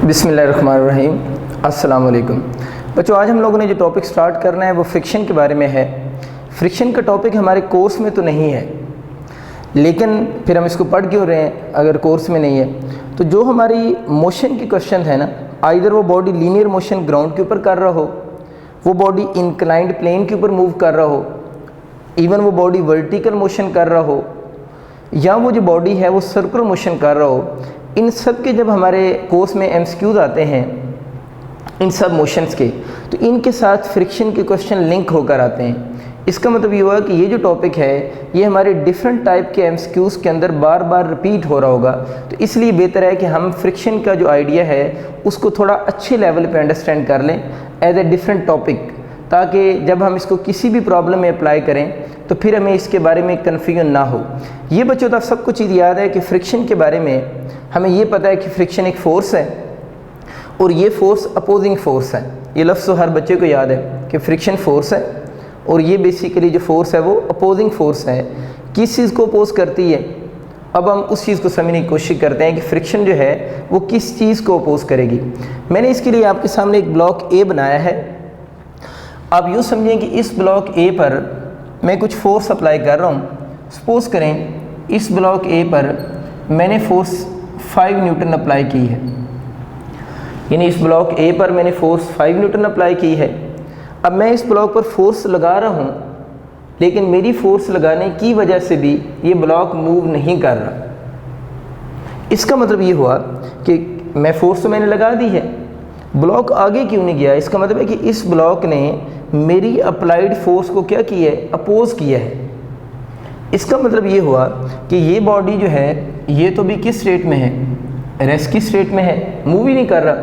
बिस्मिल्लाहिर्रहमानिर्रहीम। अस्सलाम वालेकुम बच्चों, आज हम लोगों ने जो टॉपिक स्टार्ट करना है वो फ्रिक्शन के बारे में है। फ्रिक्शन का टॉपिक हमारे कोर्स में तो नहीं है, लेकिन फिर हम इसको पढ़ क्यों रहे हैं अगर कोर्स में नहीं है। तो जो हमारी मोशन की क्वेश्चन है ना, आइदर वो बॉडी लीनियर मोशन ग्राउंड के ऊपर कर रहा हो, वो बॉडी इंक्लाइंड प्लेन के ऊपर मूव कर रहा हो, इवन वो बॉडी वर्टिकल मोशन कर रहा हो, या वो जो बॉडी है वो सर्कुलर मोशन कर रहा हो, इन सब के जब हमारे कोर्स में एमसीक्यूज आते हैं इन सब मोशंस के, तो इनके साथ फ्रिक्शन के क्वेश्चन लिंक होकर आते हैं। इसका मतलब ये हुआ कि ये जो टॉपिक है ये हमारे डिफरेंट टाइप के एमसीक्यूज के अंदर बार बार रिपीट हो रहा होगा, तो इसलिए बेहतर है कि हम फ्रिक्शन का जो आइडिया है उसको थोड़ा अच्छे लेवल पे अंडरस्टैंड कर लें एज ए डिफरेंट टॉपिक, ताकि जब हम इसको किसी भी प्रॉब्लम में अप्लाई करें तो फिर हमें इसके बारे में कन्फ्यूजन ना हो। ये बच्चों तो सबको चीज़ याद है कि फ्रिक्शन के बारे में हमें ये पता है कि फ्रिक्शन एक फ़ोर्स है और ये फ़ोर्स अपोजिंग फ़ोर्स है। ये लफ्ज़ तो हर बच्चे को याद है कि फ्रिक्शन फ़ोर्स है और ये बेसिकली जो फ़ोर्स है वो अपोजिंग फ़ोर्स है। किस चीज़ को अपोज करती है? अब हम उस चीज़ को समझने की कोशिश करते हैं कि फ्रिक्शन जो है वो किस चीज़ को अपोज करेगी। मैंने इसके लिए आपके सामने एक ब्लॉक ए बनाया है। आप यूँ समझें कि इस ब्लॉक ए पर मैं कुछ फोर्स अप्लाई कर रहा हूँ। सपोज़ करें इस ब्लॉक ए पर मैंने फोर्स 5 न्यूटन अप्लाई की है, यानी इस ब्लॉक ए पर मैंने फोर्स 5 न्यूटन अप्लाई की है। अब मैं इस ब्लॉक पर फोर्स लगा रहा हूँ, लेकिन मेरी फोर्स लगाने की वजह से भी ये ब्लॉक मूव नहीं कर रहा। इसका मतलब ये हुआ कि मैं फोर्स तो मैंने लगा दी है, ब्लॉक आगे क्यों नहीं गया? इसका मतलब है कि इस ब्लॉक ने मेरी अप्लाइड फोर्स को क्या किया है? अपोज किया है। इसका मतलब ये हुआ कि ये बॉडी जो है ये तो भी किस स्टेट में है? रेस्ट की स्टेट में है, मूव ही नहीं कर रहा।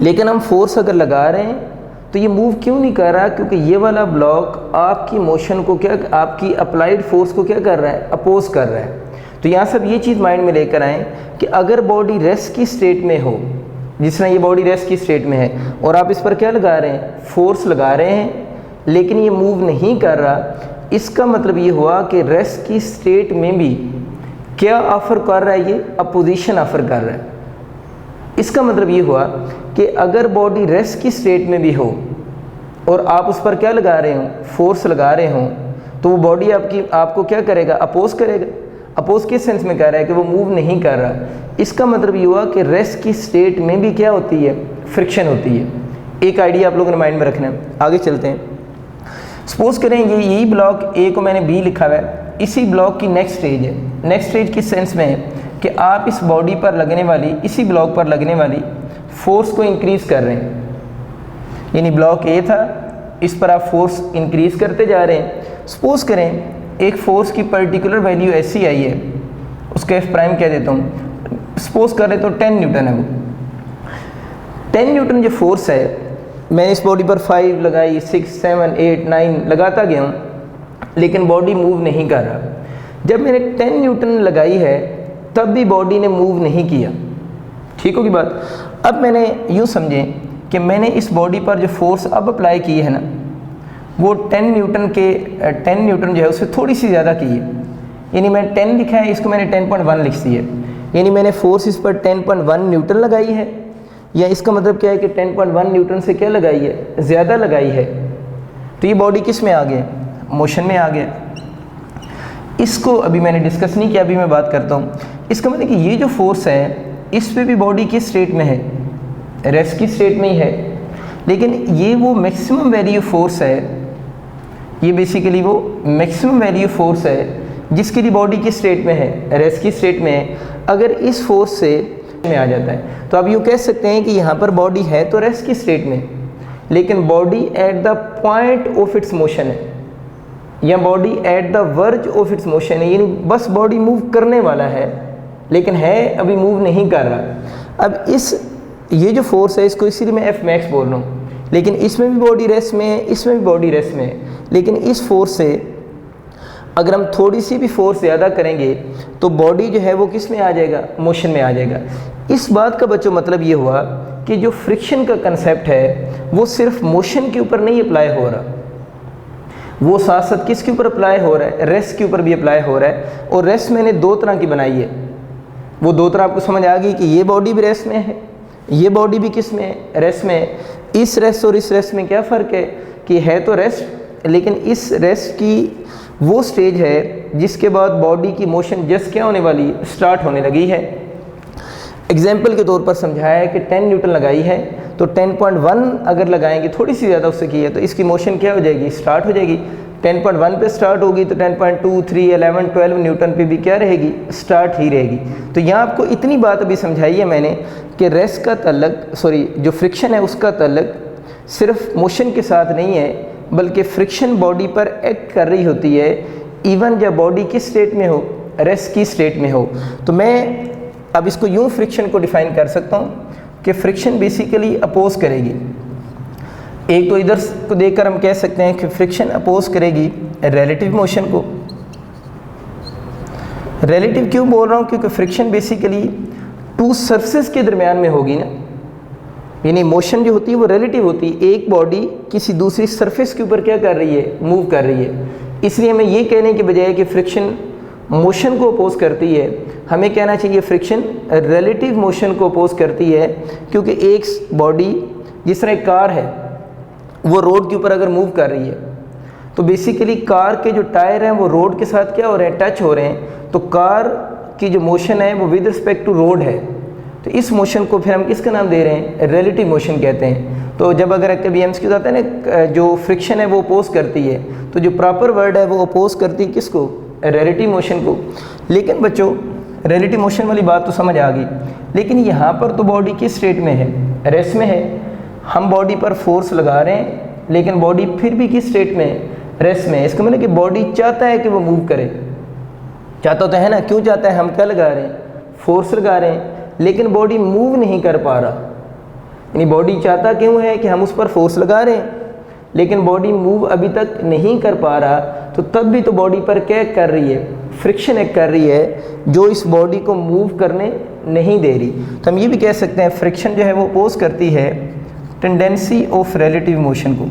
लेकिन हम फोर्स अगर लगा रहे हैं तो ये मूव क्यों नहीं कर रहा? क्योंकि ये वाला ब्लॉक आपकी मोशन को क्या, आपकी अप्लाइड फोर्स को क्या कर रहा है? अपोज कर रहा है। तो यहाँ सब ये चीज़ माइंड में लेकर आएँ कि अगर बॉडी रेस्ट की स्टेट में हो, जिस तरह ये बॉडी रेस्ट की स्टेट में है और आप इस पर क्या लगा रहे हैं? फोर्स लगा रहे हैं, लेकिन ये मूव नहीं कर रहा, इसका मतलब ये हुआ कि रेस्ट की स्टेट में भी क्या ऑफर कर रहा है? ये अपोजिशन ऑफर कर रहा है। इसका मतलब ये हुआ कि अगर बॉडी रेस्ट की स्टेट में भी हो और आप उस पर क्या लगा रहे हो? फोर्स लगा रहे हो, तो वो बॉडी आपको क्या करेगा? अपोज करेगा। अपोज किस सेंस में कह रहा है कि वो मूव नहीं कर रहा। इसका मतलब ये हुआ कि रेस्ट की स्टेट में भी क्या होती है? फ्रिक्शन होती है। एक आइडिया आप लोगों ने माइंड में रखना है। आगे चलते हैं। सपोज करें यही ब्लॉक ए को मैंने बी लिखा हुआ है, इसी ब्लॉक की नेक्स्ट स्टेज है। नेक्स्ट स्टेज किस सेंस में है कि आप इस बॉडी पर लगने वाली, इसी ब्लॉक पर लगने वाली फोर्स को इंक्रीज़ कर रहे हैं। यानी ब्लॉक ए था, इस पर आप फोर्स इंक्रीज़ करते जा रहे हैं। सपोज करें एक फोर्स की पर्टिकुलर वैल्यू ऐसी आई है, उसका एफ प्राइम कह देता हूँ, सपोज कर रहे तो 10 न्यूटन है। वो 10 न्यूटन जो फोर्स है, मैंने इस बॉडी पर 5 लगाई, 6, 7, 8, 9 लगाता गया हूँ, लेकिन बॉडी मूव नहीं कर रहा। जब मैंने 10 न्यूटन लगाई है तब भी बॉडी ने मूव नहीं किया। ठीक होगी बात? अब मैंने यूँ समझें कि मैंने इस बॉडी पर जो फोर्स अब अप्लाई की है ना, वो 10 न्यूटन जो है उससे थोड़ी सी ज़्यादा की है। यानी मैंने 10 लिखा है, इसको मैंने 10.1 लिख दी है। यानी मैंने फोर्स इस पर 10.1 न्यूटन लगाई है, या इसका मतलब क्या है कि 10.1 न्यूटन से क्या लगाई है? ज़्यादा लगाई है। तो ये बॉडी किस में आ गया? मोशन में आ गया। इसको अभी मैंने डिस्कस नहीं किया, अभी मैं बात करता हूँ। इसका मतलब कि ये जो फोर्स है इस पे भी बॉडी किस स्टेट में है? रेस्ट की स्टेट में ही है। लेकिन ये वो मैक्सिमम वैल्यू फोर्स है, ये बेसिकली वो मैक्सिमम वैल्यू फोर्स है जिसके लिए बॉडी किस स्टेट में है? रेस्ट की स्टेट में है। अगर इस फोर्स से में आ जाता है तो आप यूँ कह सकते हैं कि यहाँ पर बॉडी है तो रेस्ट की स्टेट में, लेकिन body at the point of its motion है, या body at the verge of its motion है। यानी बस बॉडी मूव करने वाला है, लेकिन है अभी मूव नहीं कर रहा। अब ये जो फोर्स है इसको इसीलिए मैं एफ मैक्स बोल रहा हूँ, लेकिन इसमें भी बॉडी रेस्ट में है, इसमें भी बॉडी रेस्ट में है। लेकिन इस फोर्स से अगर हम थोड़ी सी भी फोर्स ज़्यादा करेंगे तो बॉडी जो है वो किस में आ जाएगा, मोशन में आ जाएगा। इस बात का बच्चों मतलब ये हुआ कि जो फ्रिक्शन का कंसेप्ट है वो सिर्फ मोशन के ऊपर नहीं अप्लाई हो रहा, वो साथ साथ किसके ऊपर अप्लाई हो रहा है, रेस्ट के ऊपर भी अप्लाई हो रहा है। और रेस्ट मैंने दो तरह की बनाई है, वो दो तरह आपको समझ आ गई कि ये बॉडी भी रेस्ट में है, ये बॉडी भी किस में है, रेस्ट में है। इस रेस्ट और इस रेस्ट में क्या फ़र्क है कि है तो रेस्ट, लेकिन इस रेस्ट की वो स्टेज है जिसके बाद बॉडी की मोशन जस्ट क्या होने वाली, स्टार्ट होने लगी है। एग्जाम्पल के तौर पर समझाया है कि 10 न्यूटन लगाई है तो 10.1 अगर लगाएंगे, थोड़ी सी ज़्यादा उससे की है, तो इसकी मोशन क्या हो जाएगी, स्टार्ट हो जाएगी। 10.1 पे स्टार्ट होगी तो 10.2, 3, 11, 12 न्यूटन पे भी क्या रहेगी, स्टार्ट ही रहेगी। तो यहाँ आपको इतनी बात अभी समझाई है मैंने कि रेस्ट का तल्लक, जो फ्रिक्शन है उसका तल्लक सिर्फ मोशन के साथ नहीं है, बल्कि फ्रिक्शन बॉडी पर एक्ट कर रही होती है इवन जब बॉडी किस स्टेट में हो, रेस्ट की स्टेट में हो। तो मैं अब इसको यूँ फ्रिक्शन को डिफ़ाइन कर सकता हूँ कि फ्रिक्शन बेसिकली अपोज करेगी, एक तो इधर को देखकर हम कह सकते हैं कि फ्रिक्शन अपोज करेगी रिलेटिव मोशन को। रिलेटिव क्यों बोल रहा हूँ, क्योंकि फ्रिक्शन बेसिकली टू सरफेस के दरमियान में होगी ना, यानी मोशन जो होती है वो रिलेटिव होती है, एक बॉडी किसी दूसरी सरफेस के ऊपर क्या कर रही है, मूव कर रही है। इसलिए हमें ये कहने के बजाय कि फ्रिक्शन मोशन को अपोज करती है, हमें कहना चाहिए फ्रिक्शन रिलेटिव मोशन को अपोज करती है। क्योंकि एक बॉडी जिस तरह एक कार है वो रोड के ऊपर अगर मूव कर रही है तो बेसिकली कार के जो टायर हैं वो रोड के साथ क्या हो रहे हैं, टच हो रहे हैं। तो कार की जो मोशन है वो विद रिस्पेक्ट टू रोड है, तो इस मोशन को फिर हम किसका नाम दे रहे हैं, रिलेटिव मोशन कहते हैं। तो जब अगर कभी एमसीक्यू आता है ना, जो फ्रिक्शन है वो अपोज करती है, तो जो प्रॉपर वर्ड है वो अपोज करती है किसको, रिलेटिव मोशन को। लेकिन बच्चों रिलेटिव मोशन वाली बात तो समझ आ गई, लेकिन यहाँ पर तो बॉडी किस स्टेट में है, रेस्ट में है। हम बॉडी पर फोर्स लगा रहे हैं लेकिन बॉडी फिर भी किस स्टेट में है, रेस्ट में है। इसका मतलब कि बॉडी चाहता है कि वो मूव करे, चाहता तो है ना, क्यों चाहता है, हम क्या लगा रहे हैं, फोर्स लगा रहे हैं, लेकिन बॉडी मूव नहीं कर पा रहा। यानी बॉडी चाहता क्यों है कि हम उस पर फोर्स लगा रहे हैं, लेकिन बॉडी मूव अभी तक नहीं कर पा रहा। तो तब भी तो बॉडी पर क्या कर रही है, फ्रिक्शन एक कर रही है जो इस बॉडी को मूव करने नहीं दे रही। तो हम ये भी कह सकते हैं फ्रिक्शन जो है वो अपोज करती है टेंडेंसी ऑफ रिलेटिव मोशन को,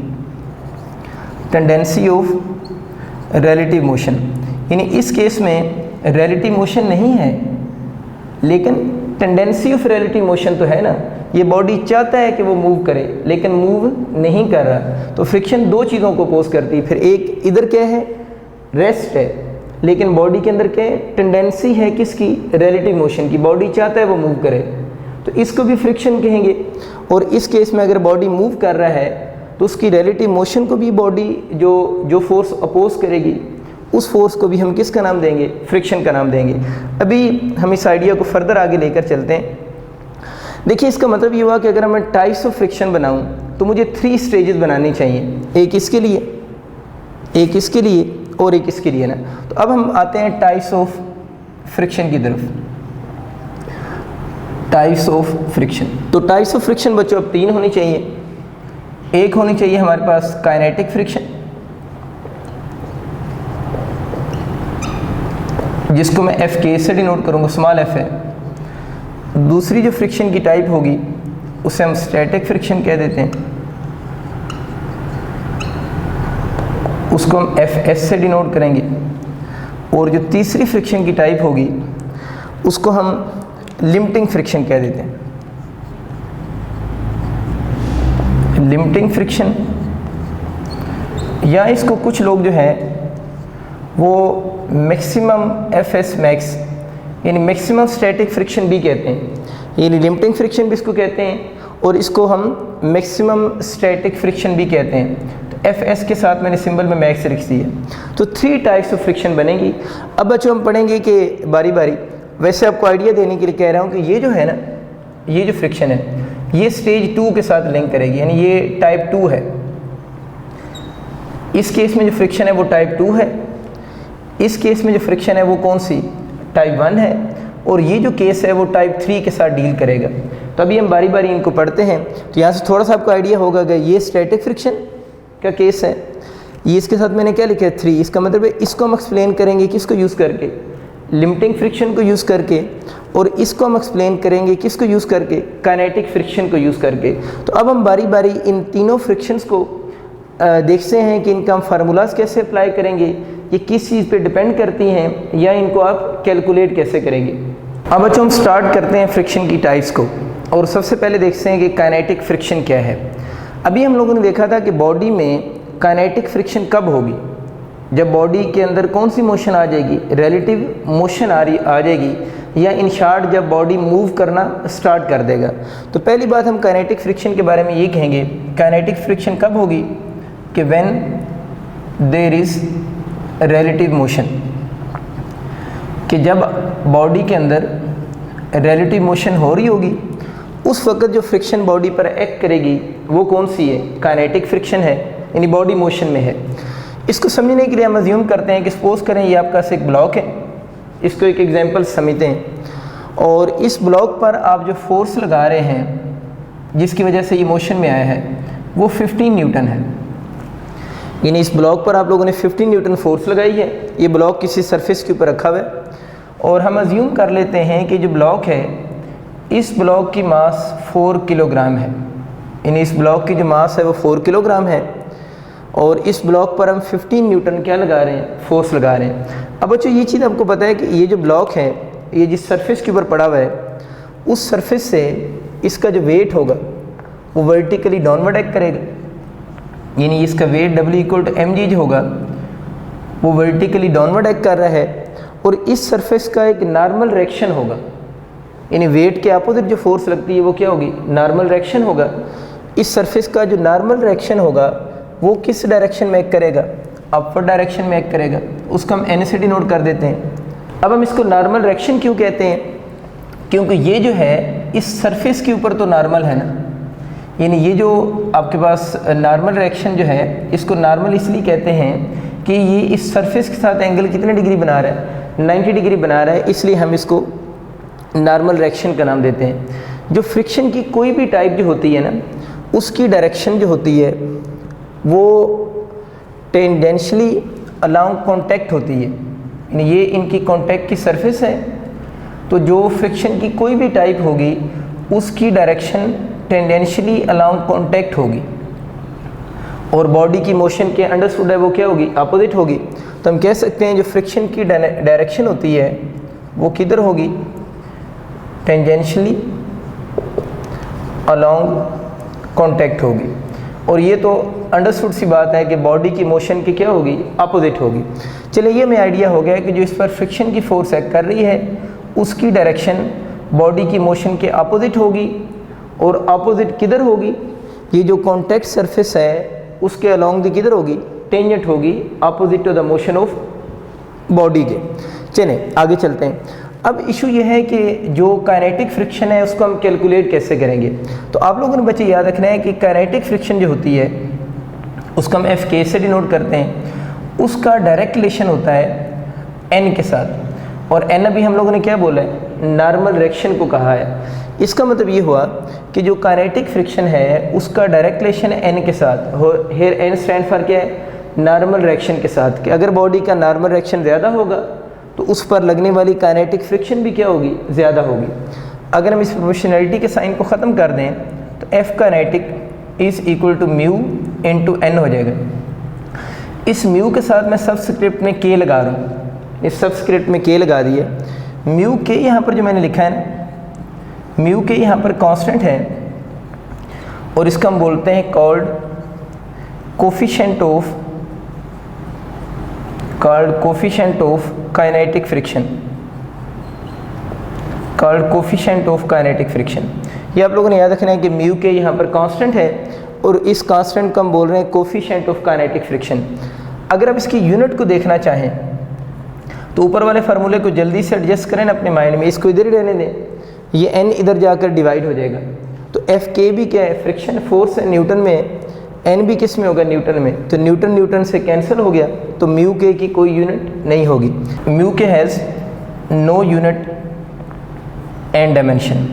टेंडेंसी ऑफ रिलेटिव मोशन। यानी इस केस में रिलेटिव मोशन नहीं है लेकिन टेंडेंसी ऑफ रिलेटिव मोशन तो है ना। ये बॉडी चाहता है कि वो मूव करे लेकिन मूव नहीं कर रहा। तो फ्रिक्शन दो चीज़ों को अपोज करती है। फिर एक इधर क्या है, रेस्ट है, लेकिन बॉडी के अंदर क्या है, टेंडेंसी है किसकी, रिलेटिव मोशन की। बॉडी चाहता है वो मूव करे, तो इसको भी फ्रिक्शन कहेंगे। और इस केस में अगर बॉडी मूव कर रहा है तो उसकी रिलेटिव मोशन को भी बॉडी जो फोर्स अपोज करेगी उस फोर्स को भी हम किसका नाम देंगे, फ्रिक्शन का नाम देंगे। अभी हम इस आइडिया को फर्दर आगे लेकर चलते हैं। देखिए इसका मतलब ये हुआ कि अगर मैं टाइप्स ऑफ फ्रिक्शन बनाऊं तो मुझे 3 स्टेजेस बनानी चाहिए, एक इसके लिए, एक इसके लिए और एक इसके लिए ना। तो अब हम आते हैं टाइप्स ऑफ फ्रिक्शन की तरफ। टाइप्स ऑफ फ्रिक्शन, तो टाइप्स ऑफ फ्रिक्शन बच्चों अब 3 होनी चाहिए। एक होनी चाहिए हमारे पास काइनेटिक फ्रिक्शन, जिसको मैं एफ के से डिनोट करूँगा, स्मॉल एफ है। दूसरी जो फ्रिक्शन की टाइप होगी उसे हम स्टैटिक फ्रिक्शन कह देते हैं, उसको हम एफ एस से डिनोट करेंगे। और जो तीसरी फ्रिक्शन की टाइप होगी उसको हम लिमिटिंग फ्रिक्शन कह देते हैं। लिमिटिंग फ्रिक्शन, या इसको कुछ लोग जो है वो मैक्सिमम एफ एस मैक्स यानी मैक्सिमम स्टैटिक फ्रिक्शन भी कहते हैं। यानी लिमिटिंग फ्रिक्शन भी इसको कहते हैं और इसको हम मैक्सिमम स्टैटिक फ्रिक्शन भी कहते हैं। तो एफ एस के साथ मैंने सिंबल में मैक्स लिख दिया। तो 3 टाइप्स ऑफ फ्रिक्शन बनेगी। अब बच्चों हम पढ़ेंगे कि बारी बारी। वैसे आपको आइडिया देने के लिए कह रहा हूँ कि ये जो है ना, ये जो फ्रिक्शन है ये स्टेज 2 के साथ लिंक करेगी, यानी ये टाइप 2 है। इस केस में जो फ्रिक्शन है वो टाइप 2 है, इस केस में जो फ्रिक्शन है वो कौन सी, टाइप 1 है, और ये जो केस है वो टाइप 3 के साथ डील करेगा। तो अभी हम बारी बारी इनको पढ़ते हैं। तो यहाँ से थोड़ा सा आपको आइडिया होगा कि ये स्टैटिक फ्रिक्शन का केस है, ये इसके साथ मैंने क्या लिखा है 3, इसका मतलब है इसको हम एक्सप्लेन करेंगे किसको यूज़ करके, लिमिटिंग फ्रिक्शन को यूज़ करके, और इसको हम एक्सप्लेन करेंगे किसको यूज़ करके, काइनेटिक फ्रिक्शन को यूज़ करके। तो अब हम बारी बारी इन तीनों फ्रिक्शंस को देखते हैं कि इनका हम फार्मूलाज कैसे अप्लाई करेंगे, ये किस चीज़ पे डिपेंड करती हैं, या इनको आप कैलकुलेट कैसे करेंगे। अब बच्चों हम स्टार्ट करते हैं फ्रिक्शन की टाइप्स को, और सबसे पहले देखते हैं कि काइनेटिक फ्रिक्शन क्या है। अभी हम लोगों ने देखा था कि बॉडी में काइनेटिक फ्रिक्शन कब होगी, जब बॉडी के अंदर कौन सी मोशन आ जाएगी, रिलेटिव मोशन आ जाएगी, या इन शॉर्ट जब बॉडी मूव करना स्टार्ट कर देगा। तो पहली बात हम काइनेटिक फ्रिक्शन के बारे में ये कहेंगे, काइनेटिक फ्रिक्शन कब होगी कि when there is relative motion, कि जब बॉडी के अंदर रिलेटिव मोशन हो रही होगी उस वक्त जो फ्रिक्शन बॉडी पर एक्ट करेगी वो कौन सी है, काइनेटिक फ्रिक्शन है, यानी बॉडी मोशन में है। इसको समझने के लिए हम अज्यूम करते हैं कि सपोज करें ये आपका एक ब्लॉक है, इसको एक एग्जांपल समझते हैं, और इस ब्लॉक पर आप जो फोर्स लगा रहे हैं जिसकी वजह से ये मोशन में आया है वो 15 न्यूटन है, यानी इस ब्लॉक पर आप लोगों ने 15 न्यूटन फोर्स लगाई है। ये ब्लॉक किसी सरफेस के ऊपर रखा हुआ है, और हम अज्यूम कर लेते हैं कि जो ब्लॉक है इस ब्लॉक की मास 4 किलोग्राम है, यानी इस ब्लॉक की जो मास है वो 4 किलोग्राम है, और इस ब्लॉक पर हम 15 न्यूटन क्या लगा रहे हैं, फोर्स लगा रहे हैं। अब बच्चों ये चीज़ आपको पता है कि ये जो ब्लॉक है ये जिस सरफेस के ऊपर पड़ा हुआ है उस सरफेस से इसका जो वेट होगा वो वर्टिकली डाउनवर्ड एक्ट करेगा, यानी इसका वेट W = mg होगा, वो वर्टिकली डाउनवर्ड एक्ट कर रहा है, और इस सरफेस का एक नॉर्मल रिएक्शन होगा, यानी वेट के अपोजिट जो फोर्स लगती है वो क्या होगी, नॉर्मल रिएक्शन होगा। इस सरफेस का जो नॉर्मल रिएक्शन होगा वो किस डायरेक्शन में एक्ट करेगा, अपवर्ड डायरेक्शन में एक्ट करेगा, उसको हम n से डिनोट कर देते हैं। अब हम इसको नॉर्मल रिएक्शन क्यों कहते हैं, क्योंकि ये जो है इस सरफेस के ऊपर तो नॉर्मल है ना, यानी ये जो आपके पास नॉर्मल रिएक्शन जो है इसको नॉर्मल इसलिए कहते हैं कि ये इस सरफेस के साथ एंगल कितने डिग्री बना रहा है, 90 डिग्री बना रहा है, इसलिए हम इसको नॉर्मल रिएक्शन का नाम देते हैं। जो फ्रिक्शन की कोई भी टाइप जो होती है ना उसकी डायरेक्शन जो होती है वो टेंडेंशियली अलोंग कांटेक्ट होती है, यानी ये इनकी कांटेक्ट की सरफेस है, तो जो फ्रिक्शन की कोई भी टाइप होगी उसकी डायरेक्शन टेंडेंशियली अलोंग कांटेक्ट होगी, और बॉडी की मोशन के अंडरस्टूड है वो क्या होगी, अपोजिट होगी। तो हम कह सकते हैं जो फ्रिक्शन की डायरेक्शन होती है वो किधर होगी, टेंजेंशियली अलोंग कांटेक्ट होगी, और ये तो अंडरस्टूड सी बात है कि बॉडी की मोशन की क्या होगी, अपोजिट होगी। चलिए ये हमें आइडिया हो गया कि जो इस पर फ्रिक्शन की फोर्स एक्ट कर रही है उसकी डायरेक्शन बॉडी की मोशन के अपोजिट होगी, और अपोजिट किधर होगी, ये जो कॉन्टैक्ट सरफेस है उसके अलोंग दी किधर होगी, टेंजेंट होगी, opposite to the motion of body के। चलें आगे चलते हैं। अब इशू ये है कि जो काइनेटिक फ्रिक्शन है उसको हम कैलकुलेट कैसे करेंगे। तो आप लोगों ने बच्चे याद रखना है कि काइनेटिक फ्रिक्शन जो होती है उसको हम Fk से डिनोट करते हैं, उसका डायरेक्ट रिलेशन होता है n के साथ, और n अभी हम लोगों ने क्या बोला है, नॉर्मल रिएक्शन को कहा है। इसका मतलब ये हुआ कि जो काइनेटिक फ्रिक्शन है उसका डायरेक्ट रिलेशन है n के साथ, हेयर n स्टैंड फॉर क्या है, नॉर्मल रिएक्शन के साथ, कि अगर बॉडी का नॉर्मल रिएक्शन ज़्यादा होगा तो उस पर लगने वाली काइनेटिक फ्रिक्शन भी क्या होगी, ज़्यादा होगी। अगर हम इस प्रोपोर्शनैलिटी के साइन को ख़त्म कर दें तो F kinetic is equal to mu into n हो जाएगा। इस म्यू के साथ मैं सबस्क्रिप्ट में k लगा रहा हूँ, इस सबस्क्रिप्ट में k लगा दिया। म्यू k यहाँ पर जो मैंने लिखा है ना, म्यू k यहाँ पर कांस्टेंट है, और इसका हम बोलते हैं called coefficient of kinetic friction, ये आप लोगों ने याद रखना है कि म्यू के यहाँ पर कांस्टेंट है, और इस कांस्टेंट को हम बोल रहे हैं कोफिशिएंट ऑफ काइनेटिक फ्रिक्शन। अगर आप इसकी यूनिट को देखना चाहें तो ऊपर वाले फार्मूले को जल्दी से एडजस्ट करें ना अपने माइंड में, इसको इधर ही रहने दें, ये n इधर जाकर डिवाइड हो जाएगा। तो Fk भी क्या है, फ्रिक्शन फोर्स है न्यूटन में, n भी किस में होगा, न्यूटन में, तो न्यूटन से कैंसिल हो गया, तो म्यू के की कोई यूनिट नहीं होगी। म्यू के has no unit and dimension,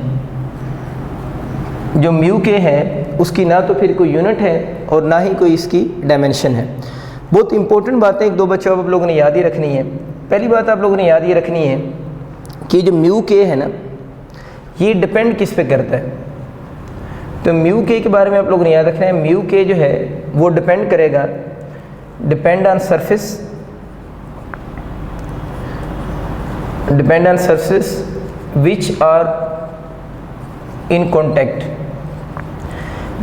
जो म्यू के है उसकी ना तो फिर कोई यूनिट है और ना ही कोई इसकी डायमेंशन है। बहुत इंपॉर्टेंट बातें एक दो बच्चों आप लोगों ने याद ही रखनी है। पहली बात आप लोगों ने याद ये रखनी है कि जो म्यू के है ना, ये डिपेंड किस पे करता है। तो म्यू के बारे में आप लोगों ने याद रखना है, म्यू के जो है वो डिपेंड करेगा, depend on surface which are in contact.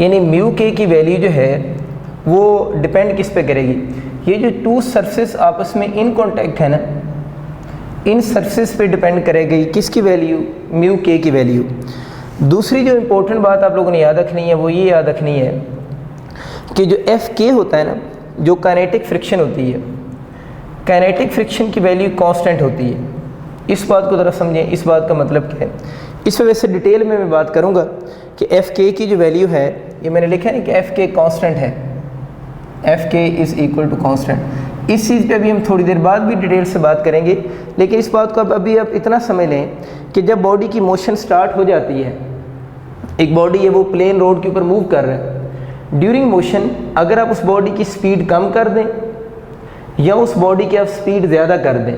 यानी म्यू के की वैल्यू जो है वो डिपेंड किस पे करेगी, ये जो टू सरफेस आपस में इन कॉन्टैक्ट है ना, इन सरफेस पे डिपेंड करेगी किसकी वैल्यू, म्यू के की वैल्यू। दूसरी जो इम्पोर्टेंट बात आप लोगों ने याद रखनी है वो ये याद रखनी है कि जो एफ के होता है ना, जो काइनेटिक फ्रिक्शन होती है, काइनेटिक फ्रिक्शन की वैल्यू कांस्टेंट होती है। इस बात को ज़रा समझें, इस बात का मतलब क्या है। इस वजह से डिटेल में मैं बात करूंगा कि एफ के की जो वैल्यू है, ये मैंने लिखा है ना कि एफ के कांस्टेंट है, एफ के इज़ इक्वल टू कांस्टेंट। इस चीज़ पे भी हम थोड़ी देर बाद भी डिटेल से बात करेंगे, लेकिन इस बात को अभी आप इतना समझ लें कि जब बॉडी की मोशन स्टार्ट हो जाती है, एक बॉडी है वो प्लेन रोड के ऊपर मूव कर रहा है, ड्यूरिंग मोशन अगर आप उस बॉडी की स्पीड कम कर दें या उस बॉडी की आप स्पीड ज़्यादा कर दें,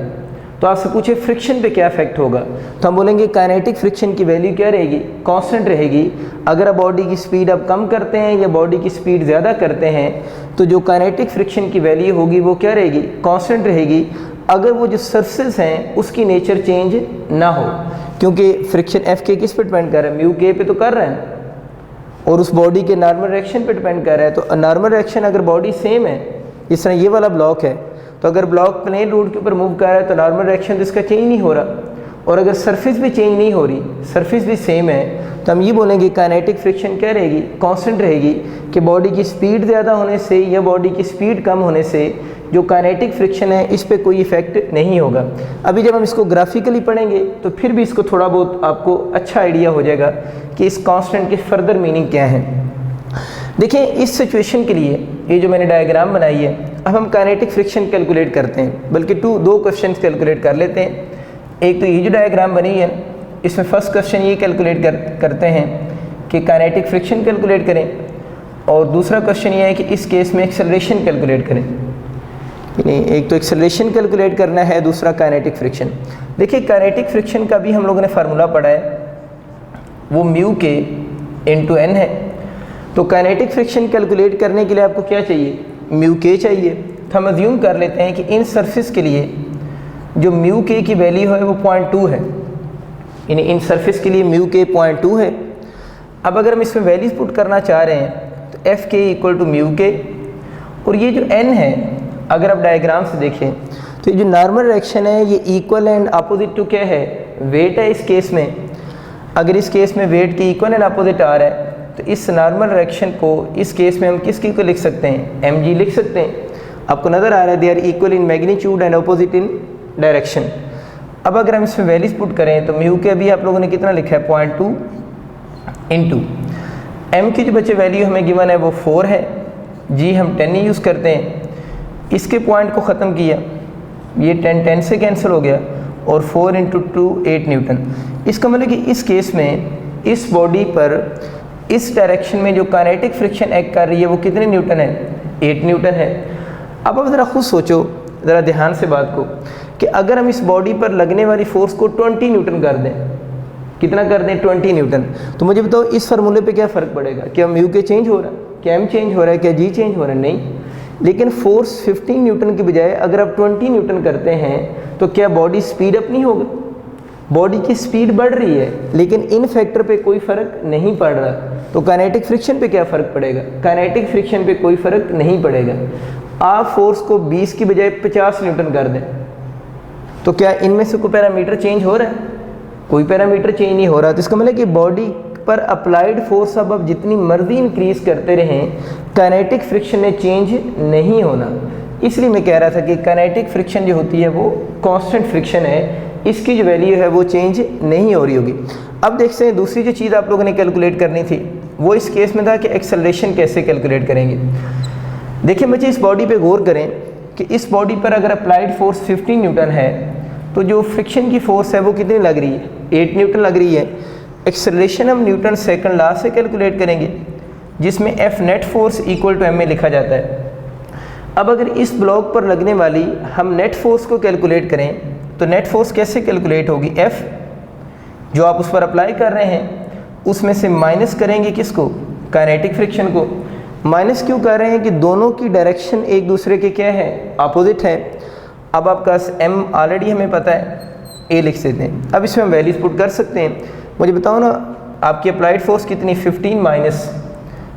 तो आपसे पूछे फ्रिक्शन पे क्या इफेक्ट होगा, तो हम बोलेंगे काइनेटिक फ्रिक्शन की वैल्यू क्या रहेगी, कांस्टेंट रहेगी। अगर आप बॉडी की स्पीड आप कम करते हैं या बॉडी की स्पीड ज़्यादा करते हैं तो जो काइनेटिक फ्रिक्शन की वैल्यू होगी वो क्या रहेगी, कांस्टेंट रहेगी। अगर वो जो सरफेस हैं उसकी नेचर चेंज ना हो, क्योंकि फ्रिक्शन एफ के किस पे डिपेंड कर रहा है, म्यू के पे तो कर रहा है, और उस बॉडी के नॉर्मल रिएक्शन पे डिपेंड कर रहा है। तो नॉर्मल रिएक्शन अगर बॉडी सेम है, जिस तरह ये वाला ब्लॉक है, तो अगर ब्लॉक प्लेन रोड के ऊपर मूव कर रहा है तो नॉर्मल रिएक्शन तो इसका चेंज नहीं हो रहा, और अगर सरफेस भी चेंज नहीं हो रही, सरफेस भी सेम है, तो हम ये बोलेंगे काइनेटिक फ्रिक्शन क्या रहेगी, कांस्टेंट रहेगी। कि बॉडी की स्पीड ज़्यादा होने से या बॉडी की स्पीड कम होने से जो काइनेटिक फ्रिक्शन है इस पर कोई इफेक्ट नहीं होगा। अभी जब हम इसको ग्राफिकली पढ़ेंगे तो फिर भी इसको थोड़ा बहुत आपको अच्छा आइडिया हो जाएगा कि इस कांस्टेंट के फर्दर मीनिंग क्या है। देखिए इस सिचुएशन के लिए ये जो मैंने डायग्राम बनाई है, अब हम काइनेटिक फ्रिक्शन कैलकुलेट करते हैं, बल्कि दो क्वेश्चन कैलकुलेट कर लेते हैं। एक तो ये जो डायग्राम बनी है, इसमें फर्स्ट क्वेश्चन ये कैलकुलेट करते हैं कि काइनेटिक फ्रिक्शन कैलकुलेट करें, और दूसरा क्वेश्चन ये है कि इस केस में एक्सेलरेशन कैलकुलेट करें। एक तो एक्सेलरेशन कैलकुलेट करना है, दूसरा काइनेटिक फ्रिक्शन। देखिए काइनेटिक फ्रिक्शन का भी हम लोगों ने फार्मूला पढ़ा है, वो म्यू के इनटू एन है। तो काइनेटिक फ्रिक्शन कैलकुलेट करने के लिए आपको क्या चाहिए, म्यू के चाहिए। तो हम अज्यूम कर लेते हैं कि इन सरफेस के लिए जो म्यू के की वैल्यू है वो 0.2 है, यानी इन सरफेस के लिए म्यू के 0.2 है। अब अगर हम इसमें वैल्यूज पुट करना चाह रहे हैं तो एफ के इक्वल टू म्यू के, और ये जो एन है अगर आप डायग्राम से देखें तो ये जो नॉर्मल रिएक्शन है ये इक्वल एंड अपोजिट टू क्या है, वेट है। इस केस में अगर इस केस में वेट की इक्वल एंड अपोजिट आ रहा है तो इस नॉर्मल रिएक्शन को इस केस में हम किसकी को लिख सकते हैं, एम जी लिख सकते हैं। आपको नज़र आ रहा है they are equal in magnitude and opposite in direction. अब अगर हम इसमें वैल्यूज पुट करें तो म्यू के अभी आप लोगों ने कितना लिखा है 0.2 इंटू एम की जो बच्चे वैल्यू हमें गिवन है वो 4 है, जी हम 10 ही यूज़ करते हैं। इसके पॉइंट को ख़त्म किया, ये 10 से कैंसिल हो गया, और 4 इंटू 2 8 न्यूटन। इसका मतलब कि इस केस में इस बॉडी पर इस डायरेक्शन में जो काइनेटिक फ्रिक्शन एक्ट कर रही है वो कितने न्यूटन है, 8 न्यूटन है। अब आप ज़रा खुद सोचो ज़रा ध्यान से बात को कि अगर हम इस बॉडी पर लगने वाली फोर्स को 20 न्यूटन कर दें, कितना कर दें 20 न्यूटन, तो मुझे बताओ इस फार्मूले पे क्या फ़र्क पड़ेगा, क्या म्यू के चेंज हो रहा है, क्या एम चेंज हो रहा है, क्या जी चेंज हो रहा है, नहीं। लेकिन फोर्स 15 न्यूटन की बजाय अगर आप 20 न्यूटन करते हैं तो क्या बॉडी स्पीड अप नहीं होगा, बॉडी की स्पीड बढ़ रही है, लेकिन इन फैक्टर पे कोई फ़र्क नहीं पड़ रहा। तो काइनेटिक फ्रिक्शन पे क्या फ़र्क पड़ेगा, काइनेटिक फ्रिक्शन पे कोई फ़र्क नहीं पड़ेगा। आप फोर्स को 20 की बजाय 50 न्यूटन कर दें तो क्या इनमें से कोई पैरामीटर चेंज हो रहा है, कोई पैरामीटर चेंज नहीं हो रहा। तो इसका मतलब कि बॉडी पर अप्लाइड फोर्स अब जितनी मर्जी इंक्रीज करते रहें, काइनेटिक फ्रिक्शन ने चेंज नहीं होना। इसलिए मैं कह रहा था कि काइनेटिक फ्रिक्शन जो होती है वो कांस्टेंट फ्रिक्शन है, इसकी जो वैल्यू है वो चेंज नहीं हो रही होगी। अब देखते हैं दूसरी जो चीज़ आप लोगों ने कैलकुलेट करनी थी वो इस केस में था कि एक्सेलरेशन कैसे कैलकुलेट करेंगे। देखिए बच्चे इस बॉडी पे गौर करें कि इस बॉडी पर अगर अप्लाइड फोर्स 15 न्यूटन है तो जो फ्रिक्शन की फोर्स है वो कितनी लग रही है, 8 न्यूटन लग रही है। एक्सेलरेशन हम न्यूटन सेकंड लॉ से कैलकुलेट करेंगे जिसमें F net force equal to M में लिखा जाता है। अब अगर इस ब्लॉक पर लगने वाली हम नेट फोर्स को कैलकुलेट करें तो नेट फोर्स कैसे कैलकुलेट होगी, F जो आप उस पर अप्लाई कर रहे हैं उसमें से माइनस करेंगे किसको, काइनेटिक फ्रिक्शन को। माइनस क्यों कर रहे हैं कि दोनों की डायरेक्शन एक दूसरे के क्या है, अपोजिट है। अब आपका M ऑलरेडी हमें पता है, A लिख देते हैं। अब इसमें हम वैल्यूज पुट कर सकते हैं। मुझे बताओ ना आपकी अप्लाइड फोर्स कितनी, 15 माइनस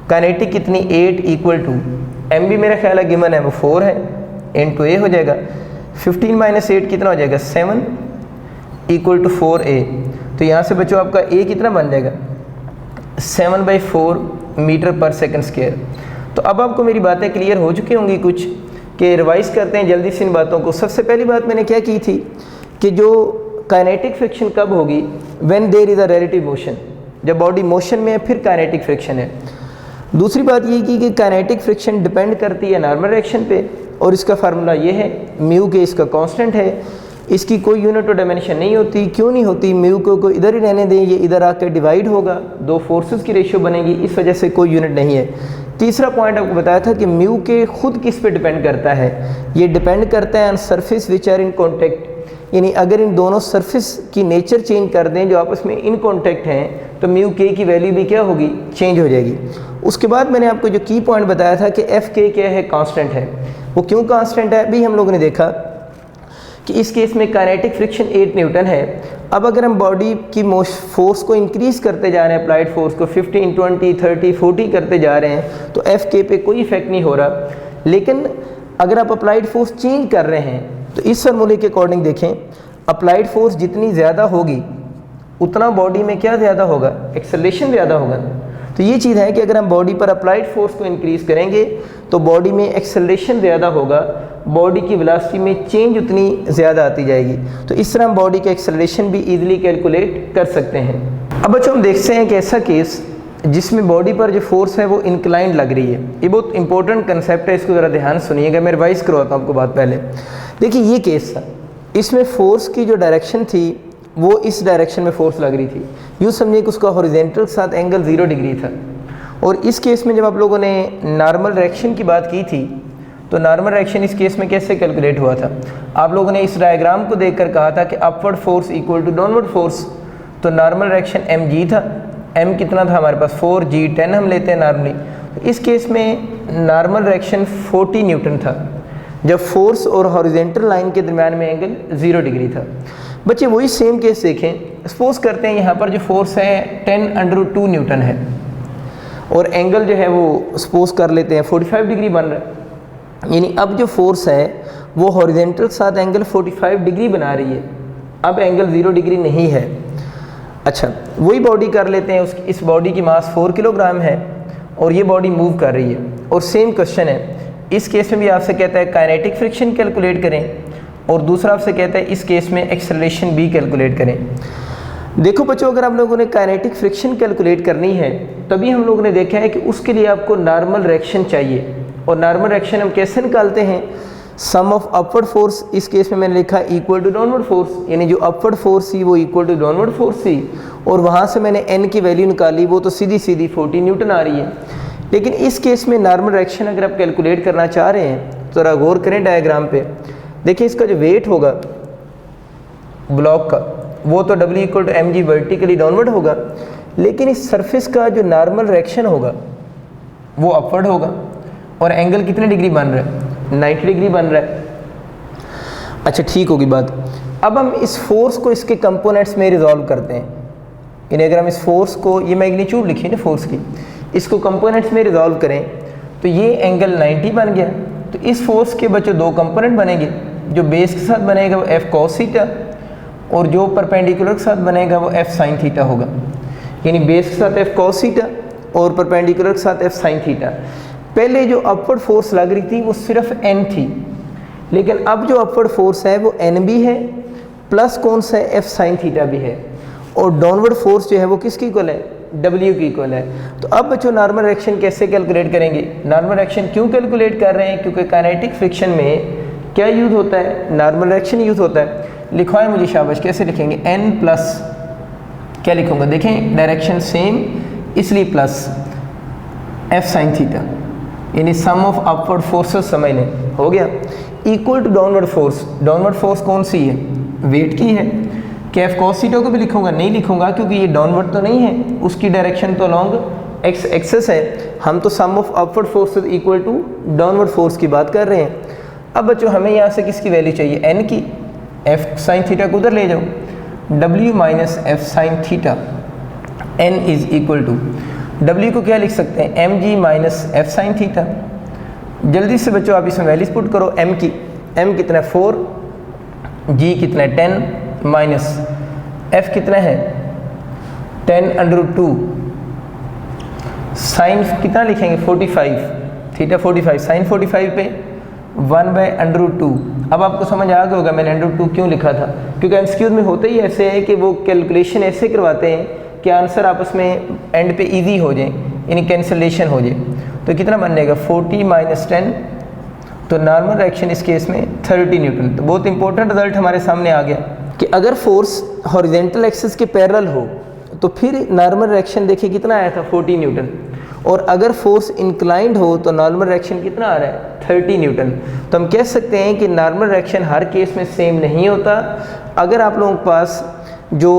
काइनेटिक कितनी 8 इक्वल टू M भी मेरा ख्याल है गिवन है वो 4 है, इनटू A हो जाएगा। 15 माइनस 8 कितना हो जाएगा 7 इक्वल टू 4A। तो यहाँ से बच्चों आपका A कितना बन जाएगा 7/4 मीटर पर सेकंड स्क्वायर। तो अब आपको मेरी बातें क्लियर हो चुकी होंगी कुछ, कि रिवाइज करते हैं जल्दी से इन बातों को। सबसे पहली बात मैंने क्या की थी कि जो काइनेटिक फ्रिक्शन कब होगी, when there is a relative motion, जब बॉडी मोशन में है फिर काइनेटिक फ्रिक्शन है। दूसरी बात ये की कि काइनेटिक फ्रिक्शन डिपेंड करती है नॉर्मल डायरेक्शन पे, और इसका फार्मूला ये है म्यू के, इसका कांस्टेंट है, इसकी कोई यूनिट और डायमेंशन नहीं होती। क्यों नहीं होती, म्यू को इधर ही रहने दें, ये इधर आकर डिवाइड होगा, दो फोर्सेस की रेशियो बनेगी, इस वजह से कोई यूनिट नहीं है। तीसरा पॉइंट आपको बताया था कि म्यू के खुद किस पे डिपेंड करता है, ये डिपेंड करता है on surface which are in contact, यानी अगर इन दोनों सरफेस की नेचर चेंज कर दें जो आपस में इन कॉन्टेक्ट हैं तो म्यू के की वैल्यू भी क्या होगी, चेंज हो जाएगी। उसके बाद मैंने आपको जो की पॉइंट बताया था कि एफ के क्या है, कांस्टेंट है। वो क्यों कांस्टेंट है, अभी हम लोगों ने देखा कि इस केस में काइनेटिक फ्रिक्शन 8 न्यूटन है। अब अगर हम बॉडी की फोर्स को इंक्रीज करते जा रहे हैं, अप्लाइड फोर्स को 15, 20, 30, 40 करते जा रहे हैं, तो एफ के पे कोई इफेक्ट नहीं हो रहा। लेकिन अगर आप अप्लाइड फोर्स चेंज कर रहे हैं तो इस फार्मूले के अकॉर्डिंग देखें, अप्लाइड फोर्स जितनी ज़्यादा होगी उतना बॉडी में क्या ज़्यादा होगा, एक्सेलरेशन ज़्यादा होगा। तो ये चीज़ है कि अगर हम बॉडी पर अप्लाइड फोर्स को इंक्रीज़ करेंगे तो बॉडी में एक्सेलरेशन ज़्यादा होगा, बॉडी की वेलोसिटी में चेंज उतनी ज़्यादा आती जाएगी। तो इस तरह हम बॉडी का एक्सेलरेशन भी ईजिली कैलकुलेट कर सकते हैं। अब बच्चों हम देखते हैं कि ऐसा केस जिसमें बॉडी पर जो फोर्स है वो इंक्लाइंड लग रही है। ये बहुत इंपॉर्टेंट कंसेप्ट है, इसको ज़रा ध्यान सुनिएगा, मैं रिवाइज करवाता हूँ आपको बात। पहले देखिए ये केस था, इसमें फोर्स की जो डायरेक्शन थी वो इस डायरेक्शन में फोर्स लग रही थी। यूँ समझिए कि उसका हॉरिजॉन्टल के साथ एंगल 0 डिग्री था। और इस केस में जब आप लोगों ने नॉर्मल डायरेक्शन की बात की थी तो नॉर्मल डायरेक्शन इस केस में कैसे कैलकुलेट हुआ था, आप लोगों ने इस डायग्राम को देखकर कहा था कि upward force equal to downward force. तो नॉर्मल डायरेक्शन mg था, m कितना था हमारे पास 4g 10 हम लेते हैं नॉर्मली। तो इस केस में नॉर्मल डायरेक्शन 40 न्यूटन था जब फोर्स और हॉरिजॉन्टल लाइन के दरमियान में एंगल 0 डिग्री था। बच्चे वही सेम केस देखें, सपोज करते हैं यहाँ पर जो फोर्स है 10√2 न्यूटन है और एंगल जो है वो सपोज कर लेते हैं 45 डिग्री बन रहा है। यानी अब जो फोर्स है वो हॉरिजॉन्टल के साथ एंगल 45 डिग्री बना रही है, अब एंगल 0 डिग्री नहीं है। अच्छा वही बॉडी कर लेते हैं, उसकी इस बॉडी की मास 4 किलोग्राम है और ये बॉडी मूव कर रही है। और सेम क्वेश्चन है, इस केस में भी आपसे कहता है काइनेटिक फ्रिक्शन कैलकुलेट करें और दूसरा आपसे कहता है इस केस में एक्सेलरेशन भी कैलकुलेट करें। देखो बच्चों, अगर आप लोगों ने काइनेटिक फ्रिक्शन कैलकुलेट करनी है तभी हम लोगों ने देखा है कि उसके लिए आपको नॉर्मल डायरेक्शन चाहिए। और नॉर्मल डायरेक्शन हम कैसे निकालते हैं, सम ऑफ अपवर्ड फोर्स, इस केस में मैंने लिखा इक्वल टू डाउनवर्ड फोर्स, यानी जो अपवर्ड फोर्स थी वो इक्वल टू डाउनवर्ड फोर्स थी और वहाँ से मैंने n की वैल्यू निकाली, वो तो सीधी सीधी 40 न्यूटन आ रही है। लेकिन इस केस में नॉर्मल डायरेक्शन अगर आप कैलकुलेट करना चाह रहे हैं तो ज़रा गौर करें डायग्राम पे। देखिए इसका जो वेट होगा ब्लॉक का वो तो W equal to mg vertically downward होगा, लेकिन इस सरफेस का जो नॉर्मल डायरेक्शन होगा वो अपवर्ड होगा और एंगल कितने डिग्री बन रहा है, 90 डिग्री बन रहा है। अच्छा ठीक होगी बात। अब हम इस फोर्स को इसके कंपोनेंट्स में रिजॉल्व करते हैं, यानी अगर हम इस फोर्स को, ये मैग्नीट्यूड लिखी है ना फोर्स की, इसको कंपोनेंट्स में रिजॉल्व करें तो ये एंगल 90 बन गया। तो इस फोर्स के बच्चों दो कंपोनेंट बनेंगे, जो बेस के साथ बनेगा वो F cos थीटा और जो परपेंडिकुलर के साथ बनेगा वो F sin थीटा होगा। यानी बेस के साथ F cos थीटा और परपेंडिकुलर के साथ F sin थीटा। पहले जो अपवर्ड फोर्स लग रही थी वो सिर्फ n थी, लेकिन अब जो अपवर्ड फोर्स है वो n भी है प्लस कौन सा है, F sin थीटा भी है, और डाउनवर्ड फोर्स जो है वो किसकी इक्वल है, W की इक्वल है। तो अब बच्चों नॉर्मल डायरेक्शन कैसे कैलकुलेट करेंगे, नॉर्मल डायरेक्शन क्यों कैलकुलेट कर रहे हैं, क्योंकि काइनेटिक फ्रिक्शन में क्या यूज़ होता है, नॉर्मल डायरेक्शन यूज़ होता है। लिखवाएं मुझे शाबाश, कैसे लिखेंगे, n प्लस क्या लिखूँगा, देखें डायरेक्शन सेम इसलिए प्लस F sin थीटा। यानी सम ऑफ अपवर्ड फोर्सेस समझ लें, हो गया। इक्वल टू डाउनवर्ड फोर्स कौन सी है, वेट की है। क्या एफ कॉस थीटा को भी लिखूंगा, नहीं लिखूंगा क्योंकि ये डाउनवर्ड तो नहीं है, उसकी डायरेक्शन तो लॉन्ग एक्स एक्सेस है। हम तो sum of upward forces equal to downward force की बात कर रहे हैं। अब बच्चों हमें यहाँ से किसकी वैल्यू चाहिए, एन की। एफ साइन थीटा को उधर ले जाओ, W minus F sine theta N is equal to, W को क्या लिख सकते हैं, M G minus F sine theta. जल्दी से बच्चों आप इसमें वैल्यूज पुट करो, एम की, एम कितना है 4, जी कितना है 10 माइनस एफ कितना है 10√2, साइन कितना लिखेंगे 45, थीटा 45, साइन 45 पे 1/√2। अब आपको समझ आ गया होगा मैंने √2 क्यों लिखा था, क्योंकि एमसीक्यूज में होता ही ऐसे है कि वो कैलकुलेशन ऐसे करवाते हैं कि आंसर आपस में एंड पे इजी हो जाए, यानी कैंसलेशन हो जाए। तो कितना बन जाएगा 40 माइनस 10, तो नॉर्मल रिएक्शन इस केस में 30 न्यूटन। तो बहुत इंपॉर्टेंट रिजल्ट हमारे सामने आ गया कि अगर फोर्स हॉरिजॉन्टल एक्सिस के पैरेलल हो तो फिर नॉर्मल रिएक्शन देखिए कितना आया था 40 न्यूटन, और अगर फोर्स इंक्लाइंड हो तो नॉर्मल रिएक्शन कितना आ रहा है 30 न्यूटन। तो हम कह सकते हैं कि नॉर्मल रिएक्शन हर केस में सेम नहीं होता। अगर आप लोगों के पास जो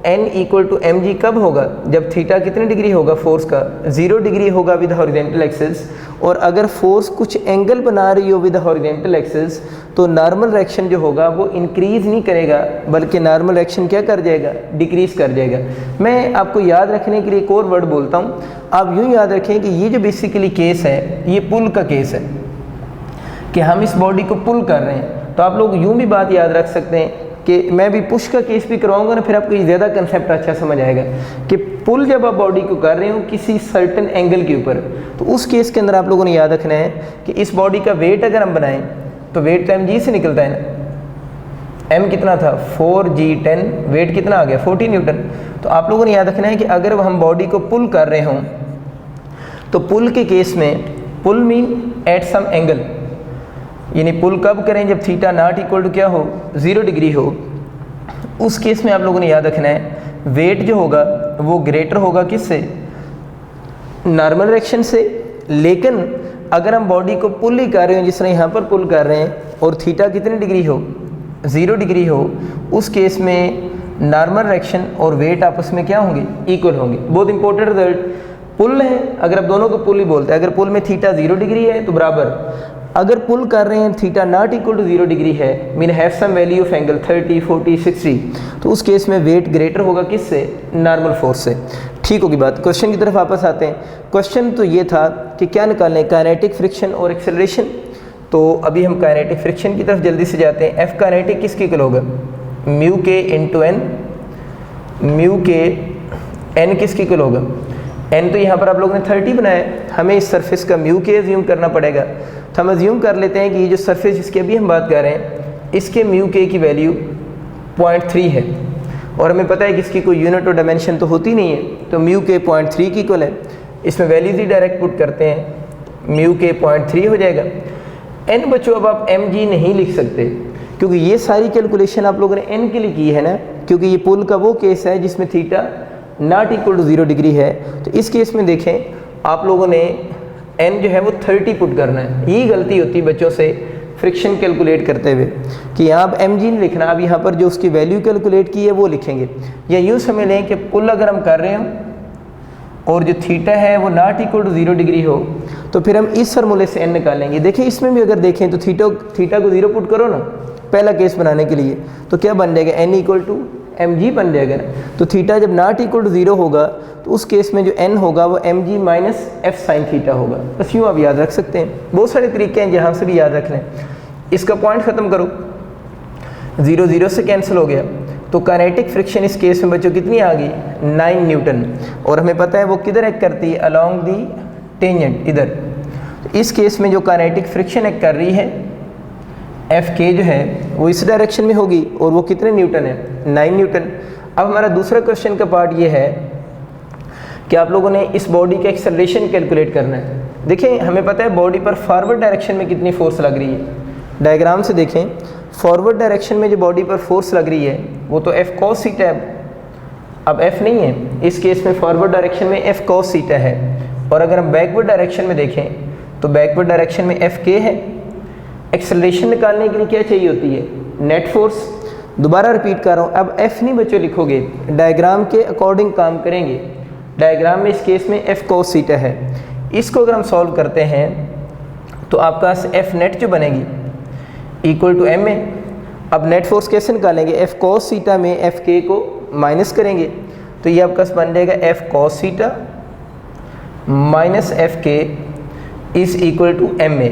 n equal to M G कब होगा, जब थीटा कितने डिग्री होगा फोर्स का, 0 डिग्री होगा विद हॉरिजॉन्टल एक्सिस, और अगर फोर्स कुछ एंगल बना रही हो विद हॉरिजॉन्टल एक्सिस तो नॉर्मल रिएक्शन जो होगा वो इंक्रीज नहीं करेगा बल्कि नॉर्मल रिएक्शन क्या कर जाएगा, डिक्रीज कर जाएगा। मैं आपको याद रखने के लिए एक और वर्ड बोलता हूँ, आप यूँ याद रखें कि ये जो बेसिकली केस है ये पुल का केस है कि हम इस बॉडी को पुल कर रहे हैं। तो आप लोग यूँ भी बात याद रख सकते हैं कि मैं भी पुश का केस भी करवाऊंगा ना, फिर आपको ज़्यादा कंसेप्ट अच्छा समझ आएगा कि पुल जब आप बॉडी को कर रहे हो किसी सर्टेन एंगल के ऊपर, तो उस केस के अंदर आप लोगों ने याद रखना है कि इस बॉडी का वेट अगर हम बनाएं तो वेट तो mg से निकलता है ना, m कितना था 4g10, वेट कितना आ गया 40 न्यूटन। तो आप लोगों ने याद रखना है कि अगर हम बॉडी को पुल कर रहे हों तो पुल के केस में, पुल मीन एट सम एंगल, यानी पुल कब करें जब थीटा नॉट इक्वल टू क्या हो 0 डिग्री हो। उस केस में आप लोगों ने याद रखना है वेट जो होगा वो ग्रेटर होगा किससे, नॉर्मल रिएक्शन से। लेकिन अगर हम बॉडी को पुल ही कर रहे हो जिस तरह यहाँ पर पुल कर रहे हैं और थीटा कितनी डिग्री हो 0 डिग्री हो, उस केस में नॉर्मल रिएक्शन और वेट आपस में क्या होंगे, इक्वल होंगे। बहुत इंपॉर्टेंट रिजल्ट, पुल है, अगर आप दोनों को पुल ही बोलते हैं, अगर पुल में थीटा 0 डिग्री है तो बराबर, अगर पुल कर रहे हैं theta not equal to 0 degree है, mean have some value of angle 30, 40, 60, तो उस केस में वेट ग्रेटर होगा किससे, नॉर्मल फोर्स से। ठीक होगी बात। क्वेश्चन की तरफ वापस आते हैं। क्वेश्चन तो ये था कि क्या निकालें, काइनेटिक फ्रिक्शन और एक्सेलरेशन। तो अभी हम काइनेटिक फ्रिक्शन की तरफ जल्दी से जाते हैं। एफ काइनेटिक किसके इक्वल होगा, म्यू के इंटू एन, म्यू के एन किसके इक्वल होगा, एन तो यहाँ पर आप लोगों ने 30 बनाया, हमें इस सरफेस का म्यू के एज्यूम करना पड़ेगा। तो हम एज्यूम कर लेते हैं कि ये जो सरफेस जिसकी अभी हम बात कर रहे हैं इसके म्यू के की वैल्यू 0.3 है, और हमें पता है कि इसकी कोई यूनिट और डायमेंशन तो होती नहीं है, तो म्यू के 0.3 की इक्वल है। इसमें वैल्यूज ही डायरेक्ट पुट करते हैं, म्यू के 0.3 हो जाएगा। एन बच्चों अब आप एम जी नहीं लिख सकते क्योंकि ये सारी कैलकुलेशन आप लोगों ने एन के लिए की है ना, क्योंकि ये पुल का वो केस है जिसमें theta not equal to 0 degree है। तो इस केस में देखें आप लोगों ने एन जो है वो 30 पुट करना है। यही गलती होती है बच्चों से फ्रिक्शन कैलकुलेट करते हुए कि यहाँ आप एम जी नहीं लिखना, अब यहाँ पर जो उसकी वैल्यू कैलकुलेट की है वो लिखेंगे। या यूँ समझ लें कि पुल अगर हम कर रहे हो और जो थीटा है वो नॉट इक्वल टू 0 डिग्री हो तो फिर हम इस फार्मूले से एन निकालेंगे। देखिए इसमें भी अगर देखें तो थीटा को 0 पुट करो ना पहला केस बनाने के लिए, तो क्या बन जाएगा, N equal to M G बन जाएगा ना। तो थीटा जब नॉट इक्वल टू 0 होगा तो उस केस में जो एन होगा वो M G minus F sine theta होगा। बस यूँ आप याद रख सकते हैं। बहुत सारे तरीके हैं जहाँ से भी याद रख लें। इसका पॉइंट ख़त्म करो, 0 0 से कैंसिल हो गया, तो काइनेटिक फ्रिक्शन इस केस में बच्चों कितनी आ गई, 9 न्यूटन। और हमें पता है वो किधर एक्ट करती है, अलॉन्ग दी टेंजेंट, इधर। तो इस केस में जो काइनेटिक फ्रिक्शन एक्ट कर रही है एफ के जो है वो इस डायरेक्शन में होगी, और वो कितने न्यूटन है, 9 न्यूटन। अब हमारा दूसरा क्वेश्चन का पार्ट ये है कि आप लोगों ने इस बॉडी का एक्सेलरेशन कैलकुलेट करना है। देखें हमें पता है बॉडी पर फॉरवर्ड डायरेक्शन में कितनी फोर्स लग रही है, डायग्राम से देखें फॉरवर्ड डायरेक्शन में जो बॉडी पर फोर्स लग रही है वो तो एफ कॉस थीटा है। अब एफ नहीं है इस केस में, फॉरवर्ड डायरेक्शन में एफ कॉस थीटा है। और अगर हम बैकवर्ड डायरेक्शन में देखें तो बैकवर्ड डायरेक्शन में एफ के है। एक्सेलरेशन निकालने के लिए क्या चाहिए होती है, नेट फोर्स। दोबारा रिपीट कर रहा हूँ, अब एफ नहीं बच्चों लिखोगे, डायग्राम के अकॉर्डिंग काम करेंगे। डायग्राम में इस केस में एफ cos थीटा है, इसको अगर हम सॉल्व करते हैं तो आपका एफ नेट जो बनेगी इक्वल टू एम ए। अब नेट फोर्स कैसे निकालेंगे, एफ cos थीटा में एफ के को माइनस करेंगे तो ये आपका बन जाएगा F cos theta minus F K is equal to M A.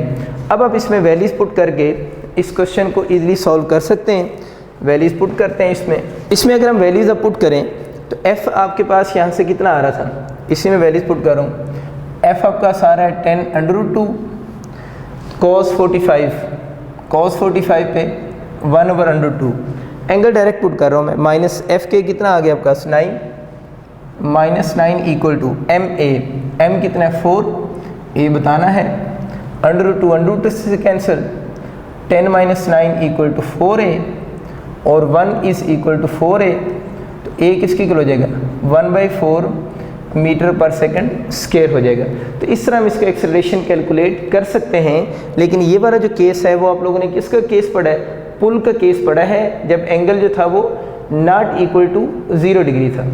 अब आप इसमें वैल्यूज पुट करके इस क्वेश्चन को इजीली सॉल्व कर सकते हैं। वैल्यूज पुट करते हैं इसमें अगर हम वैल्यूज अब पुट करें तो f आपके पास यहाँ से कितना आ रहा था, इसी में वैल्यूज पुट कर रहा हूँ। f आपका सारा है 10√2 cos 45 पे 1/√2। एंगल डायरेक्ट पुट कर रहा हूँ मैं, माइनस एफ के कितना आ गया आपका 9 equal to M A. M कितना है 4, ये बताना है। √2 से कैंसिल, 10 - 9 इक्वल टू 4a और 1 इज इक्वल टू 4a। तो a किसकी इक्वल हो जाएगा 1/4 मीटर पर सेकंड स्क्वायर हो जाएगा। तो इस तरह हम इसका एक्सेलरेशन कैलकुलेट कर सकते हैं। लेकिन ये वाला जो केस है वो आप लोगों ने किसका केस पढ़ा है, पुल का केस पढ़ा है, जब एंगल जो था वो नॉट इक्वल टू 0 डिग्री था।